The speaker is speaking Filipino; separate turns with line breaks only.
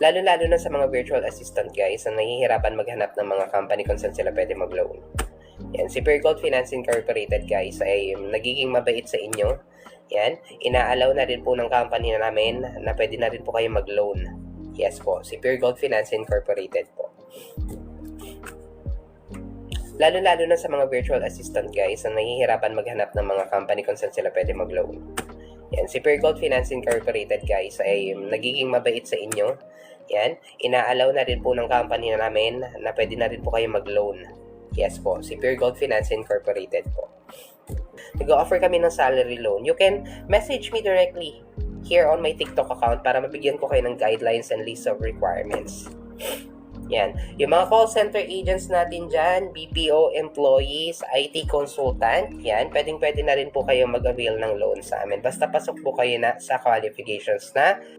Lalo-lalo na sa mga virtual assistant guys na nahihirapan maghanap ng mga company kung saan sila pwede mag-loan. Yan, si Pure Gold Finance Incorporated guys ay nagiging mabait sa inyo. Yan, inaalaw na rin po ng company namin na pwede na rin po kayo mag-loan. Yes po, si Pure Gold Finance Incorporated po. Lalo-lalo na sa mga virtual assistant guys na nahihirapan maghanap ng mga company kung saan sila pwede mag-loan. Yan, si Pure Gold Finance Incorporated guys ay nagiging mabait sa inyo. Yan, inaalaw na rin po ng company namin na pwede na rin po kayo mag-loan. Yes po, si Pure Gold Finance Incorporated po. Nag-offer kami ng salary loan. You can message me directly here on my TikTok account para mabigyan ko kayo ng guidelines and list of requirements. Yan. Yung mga call center agents natin dyan, BPO employees, IT consultant, yan, pwedeng-pwede na rin po kayo mag-avail ng loan sa amin. Basta pasok po kayo na sa qualifications na